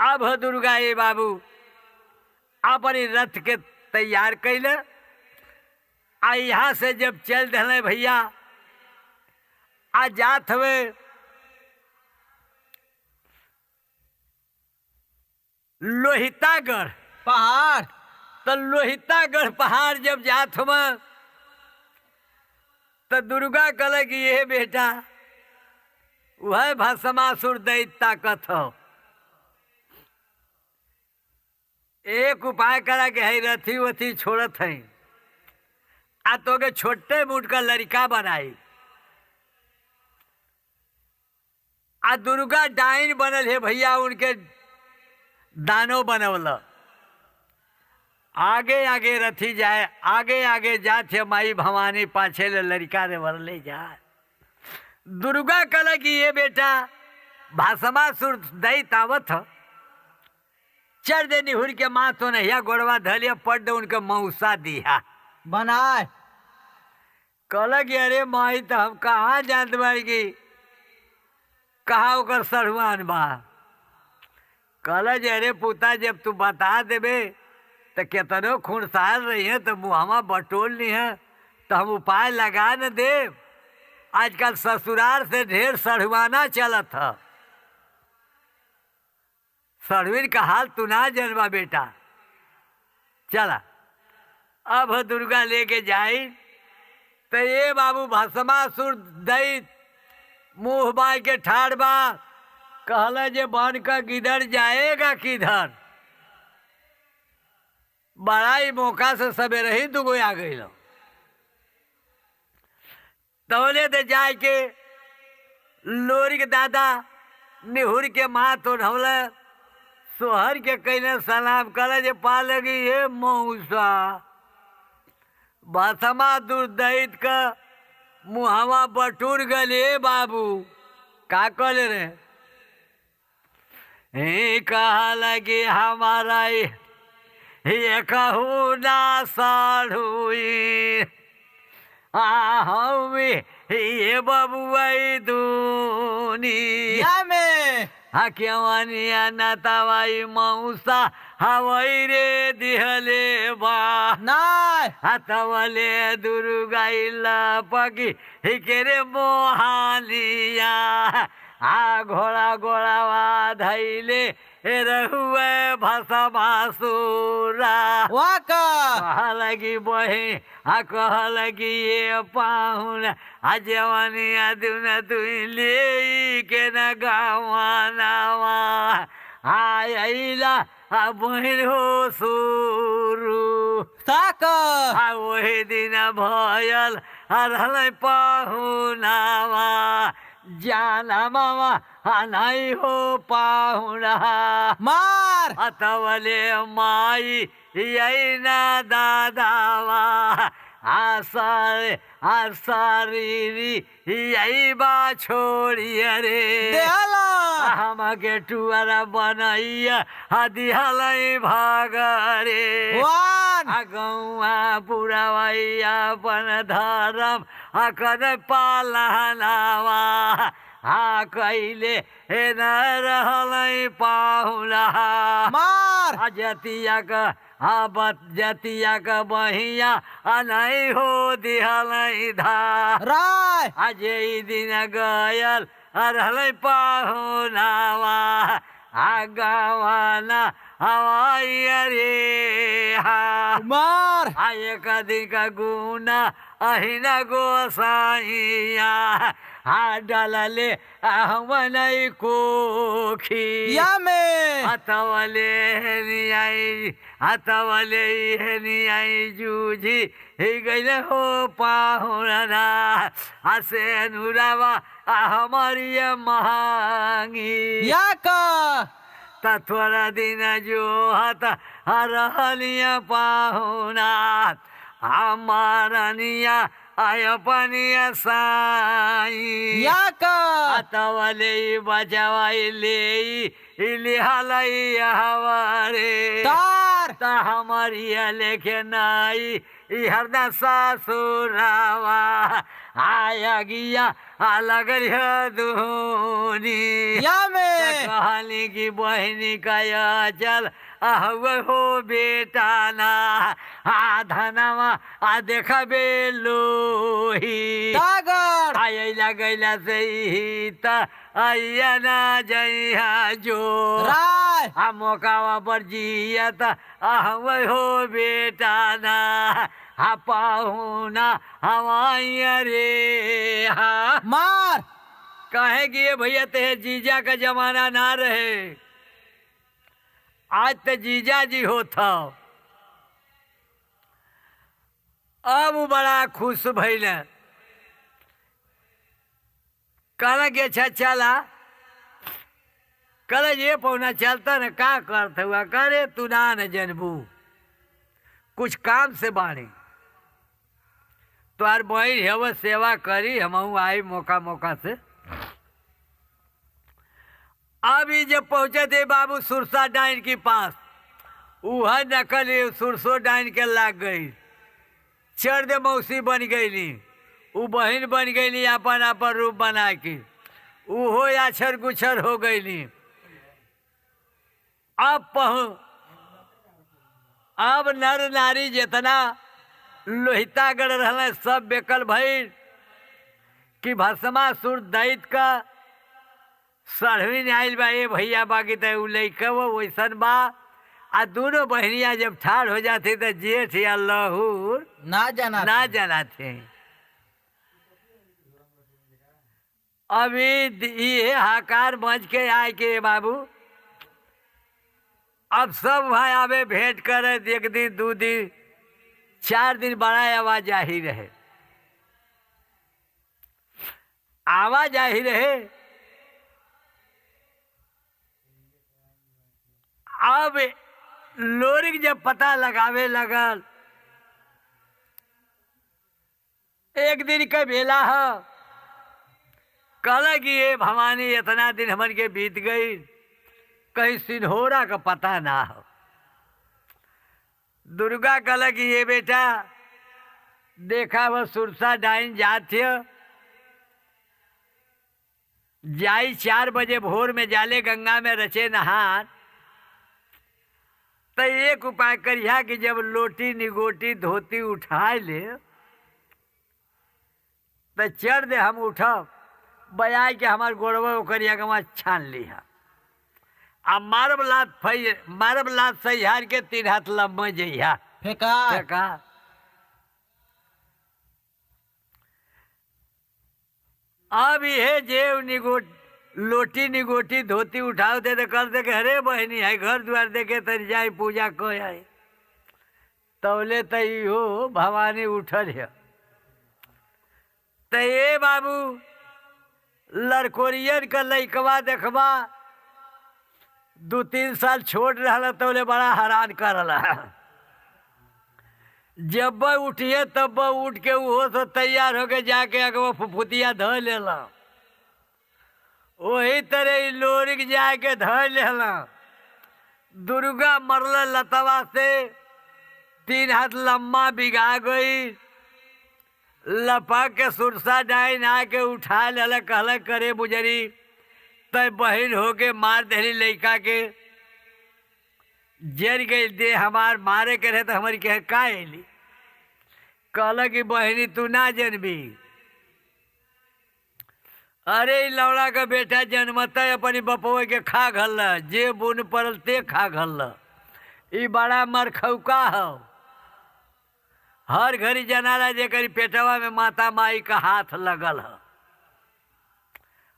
अब दुर्गा ये बाबू अपनी रथ के तैयार कैले आ यहाँ से जब चल दिले भैया आ जात हुए लोहितागढ़ पहाड़। तो लोहितागढ़ पहाड़ जब जात हुआ तो दुर्गा कल कि ये बेटा वह भस्मासुर दैत्य ताकत हो। एक उपाय करा के है रथी वथी छोड़त है आ तो के छोटे मुट का लड़का बनाई आ दुर्गा डाइन बनल है भैया उनके दानो बनवल आगे आगे रथी जाए आगे आगे जाते माई भवानी पाछे ले लड़का रे वरले जाए। दुर्गा कल की ये बेटा भस्मासुर दैत्य आवत हो चढ़ दे निहुर के माँ तो नहिया गोड़वा धलिया पड़ दे उनके मऊसा दिया बनाए। कल कि अरे माई तो हम कहाँ जानते बारी की कहा ओकर सरुआन बा। कल जे अरे पुता जब तू बता देबे तो केतनो खूनसार रही है तो मुहमा बटोल ली है तो हम उपाय लगा न दे। आजकल ससुराल से ढेर सढ़ुआना चलत है। सड़वीर का हाल तू ना जनवा बेटा। चला अब दुर्गा लेके जाई तो ये बाबू भस्मासुर दैत्य मुंह बाई के ठाड़ बा कहला जे बन का किधर जाएगा किधर। बड़ा ही मौका से सवेरे ही दुगो आ गई लो तौले दे जाए के लोरी के दादा निहुर के माँ तो ढौले सोहर के कहने सलाम करे जे पा लगी ये मऊसा भस्मा दुर्दैत का मुहवा बटूर गले बाबू का कहले रे हे कहा लगी हमारा ये कहू ना साढ़ुई ये बबुआई दुनिया में हकियवनिया नतवाई मऊसा हवई रे दिहले बा नाय हतवले दुर्गाइला पगी हिकेरे मोहानिया आ घोड़ा घोड़ावा धैले रहुए भस्मासुरा वाका कह लगी बहे आ कह लगी ये पाहुन आ जवनिया दुन तुई ले के न गावानावा आइला आ बहिन हो सुरु ताक आ वही दिन भयल आ रहलै पाहुनावा जाना मामा नहीं हो पाहुना मार अतवले माई यही ना दादावा आसारी यही बा छोड़िए रे देहला हमके टुअरा बनैया दिहलै भागरे वान गौआ पुरवैया अपन धर्म अकन पालनावा कैले न रहलै पाहुना मार जतिया का जतिया का बहिया नहीं हो दिहलै धार राय आज दिन गयल रहलै पाहुनावा गवाना हवाई रे मार एक दिन का गुना अहिना गोसाइया डलले हमनै कोखी या में हतवले हेनियाई जूझी गईले हो पाहुना हसे नुरावा हमारी महंगी या का त थोड़ा दिन जो हत रहलिया पाहुना हमारनिया आय पनिया साई या का अतवले बजवाई ले लिहलै हवारे तार ता हमारी लेखे नाई हरदा सासुरावा आया गिया अलग धोनी या में कहानी की बहनी का चल हो बेटा ना धनवा देखा बेलोही टागर आइला गैला से ही आइया ना जइहा जो राय मौकावा पर जियत हो बेटा ना पाहुना हवाइया रे मार कहेगी भैया ते जीजा का जमाना ना रहे आज तो जीजा जी होता अब वो बड़ा खुश भइल कहला कि अच्छा चला कल ये पौना चलता न का करता हुआ करे तू ना न जनबू कुछ काम से बाणी तुहार बहन है सेवा करी हम आई मौका मौका से अभी जब पहुंचे थे बाबू सुरसा डाइन के पास वह नकल सुरसो डाइन के लाग गई चढ़ दे मौसी बन गई वो बहन बन गई अपन अपन रूप बना के वो आछर गुछर हो गई अब नर नारी जितना लोहिता गढ़ रहा सब बेकल भइल कि भस्मासुर दैत का सढ़वी ने आयल बा ए भैया बाकी तो उ लैका वैसन बा आ दोनों बहनिया जब ठाड़ हो जाती तो जेठ या लहूर ना जाना थे अभी ये हाकार मच के आए के बाबू अब सब भाई आवे भेंट करे एक दिन 2 दिन 4 दिन बड़ा आवाजाही रहे आवाजाही रहे अब लोरिक जब पता लगावे लगल एक दिन का बेला है कहला कि ये भवानी इतना दिन हमन के बीत गई कहीं सिन्होरा का पता ना हो दुर्गा कहला कि ये बेटा देखा वह सुरसा डाइन जात जाई 4 बजे भोर में जाले गंगा में रचे नहान तो एक उपाय करिया कि जब लोटी निगोटी धोती उठा ले तो चढ़ दे हम उठब बया के हमार गोड़वा ओकरिया के छान लिहा आ मारब लात सहिहार के 3 हाथ लम्बा जइहा फेंका अब ये जेव लोटी निगोटी धोती उठाओ दे तो कर दे के अरे बहनी है घर द्वार देखे तर जाए पूजा को आए तौले तई हो भवानी उठल है तो ये बाबू लड़कोरियन का लइकवा देखबा 2-3 साल छोट रहा तौले बड़ा हैरान कर रहा जब उठिए तब उठ के वो तो तैयार होके जाके अगवा फुफुतिया ध लेला वही तरह लोरिक जाके ध लेला दुर्गा मरल लतवा से 3 हाथ लम्बा बिगा गई लपक के सुरसा डाइन आके उठा लेला कहला करे बुजरी तय बहन होके मार देली लइका के जर गई दे हमार मारे के रहे तो हमारी कहे का अली कहला कि बहनी तू ना जनबी अरे लौड़ा का बेटा जन्मता अपनी बपवा के खा घल जे बुन पड़ल ते खा घल ई बड़ा मरखौका हो हर घड़ी जनाला जेकर पेटवा में माता माई का हाथ लगल है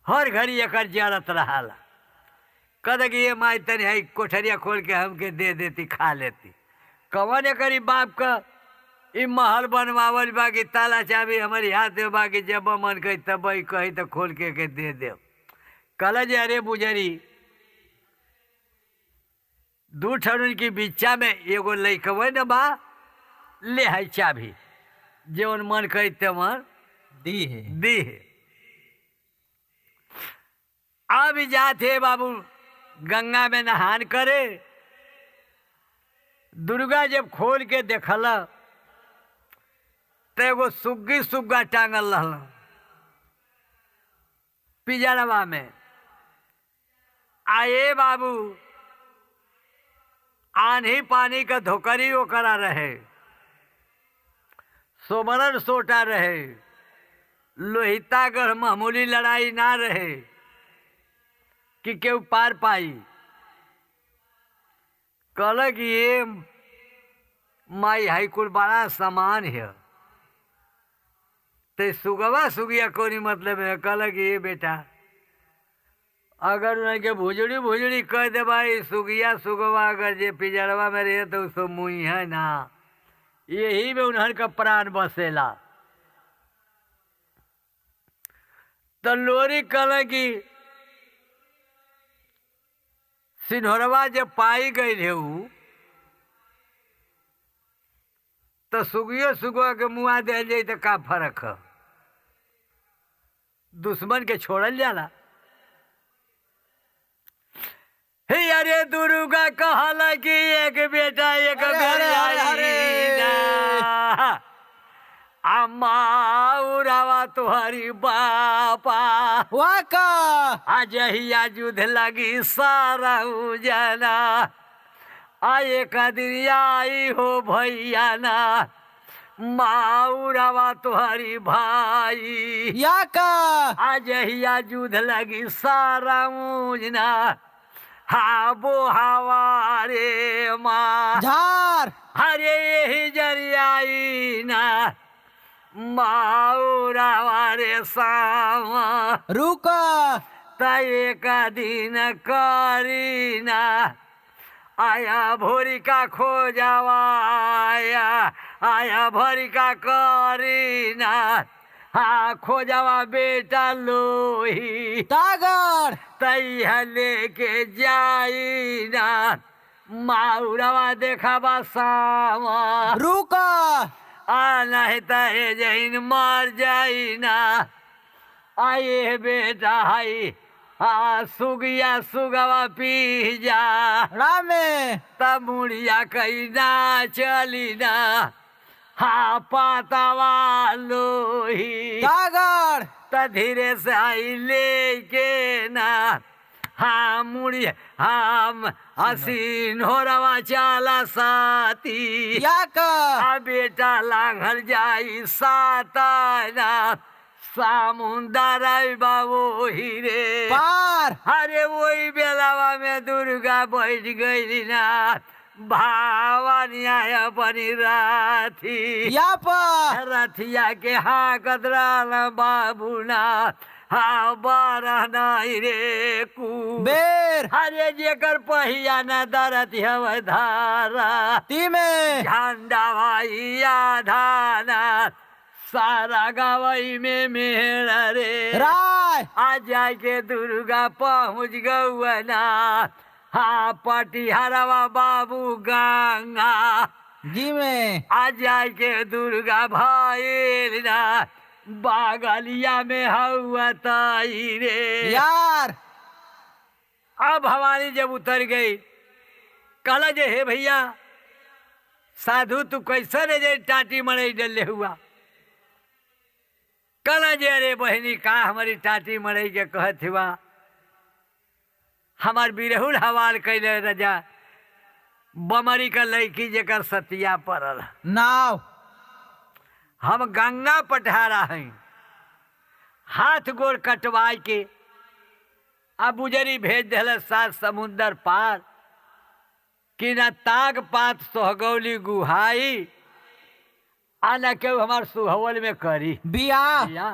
हर घड़ी एक जरत रहा कद कि ये माई तनी है कोठरिया खोल के हमके दे देती खा लेती कौन एक बाप का ई महल बनवावल बाकी ताला चाबी हमारी हाथ में बाकी जब मन कही तब कही तो खोल के दे दे कल जे अरे बुजरी 2 ठरुन की बिच्चा में एगो लइकवे न बा ले है चाबी जौन मन कही तमन दी है अब जाते बाबू गंगा में नहान करे दुर्गा जब खोल के देखल तो एगो सुग्गी सुग्गा टांगल रहल पिजरवा में। आए बाबू आंधी पानी का धोकरी ओकरा रहे, सोमरन सोटा रहे, लोहितागढ़ मामूली लड़ाई ना रहे कि केहू पार पाई। कहल कि ये माई हाई कुल बड़ा सामान है, ते सुगवा सुगिया कोनी मतलब है। कहल कि ये बेटा अगर उनके भुजड़ी भुजड़ी कह दे भाई सुगिया सुगवा अगर जे पिजरवा में रहे तो उसको मुई है ना, यही में उन्हन का प्राण बसेला। तो लोरी कहल कि सिन्होरवा जब पाई गई है तो सुगियो सुगवा के मुआ दे जाए तो का फर्क है, दुश्मन के छोड़ल जाला। हे अरे दुर्गा कहल कि एक बेटा एक अम्मा तुहरी बापा वाका अजहिया युद्ध लगी सारा जना, आए का दिन आई हो भैया ना माउरावा तुहरी भाई याका अजहिया युद्ध लगी सारा जना, हाबो हवा रे माँ झार हरे यही जरियाई ना माउरावा रे सामा रुका तय का दिन करीना, आया भोरी का खोजावा आया भोरी का करीना, हाँ खोजावा बेटा लोही टागर तैया लेके जाई ना माउरावा देखावा सामा, रुका आ नहीं तहे जैन मर जाई ना, आए बेटा हाई हाँ सुगिया सुगवा पी जा रामे तब मुड़िया कहीं ना चली ना, हाँ पातावा लोही टागर त धीरे से आई लेके ना, हाँ मुड़िया हम हसीन हो रवा चाला साथी याका आ बेटा लांघल जाई साताना सामुंदर बाबू हीरे पार अरे वही बेलावा में दुर्गा बैठ गई ना, भावनिया अपनी राथी यापा रथिया के हाँ कतराल बाबू ना, हाँ बारह नाई रे कू बेर अरे जेकर पहिया न दरत हव धारा तीमे झंडा भाई आधाना सारा गवई में मेहर रे राय आ जाके दुर्गा पहुँच गौना, हाँ पटिहरवा बाबू गंगा जी में आ जाके दुर्गा भाई ना बागलिया में हुआ ताई रे यार अब भवानी जब उतर गई कहला जे हे भैया साधु तू कैसा रे जे टाटी मड़ई डले हुआ, कहला जे अरे बहनी का हमारी टाटी मड़ई के कहत हुआ, हमार बिरहुल हवाल कैले रजा बमरी का लड़की जेकर सतिया पड़ल, नाव हम गंगा पटहारा हैं, हाथ गोड़ कटवाई के अब उजरी भेज दिल सात समुंदर पार कि न ताग पात सोहगौली गुहाई आ न केहू हमार सुहवल में करी बिया या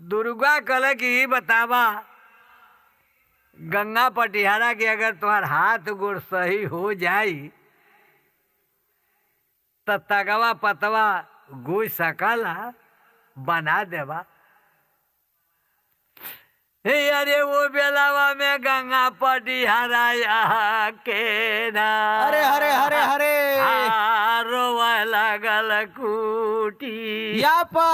दुर्गा कल की बतावा गंगा पटिहारा के अगर तुम्हार हाथ गोड़ सही हो जाई तो तगवा पतवा गुई सकला बना देवा। हे अरे वो बेलावा में गंगा पटिहारा के ना अरे हरे हरे हरे रोवा लागल कूटी यापा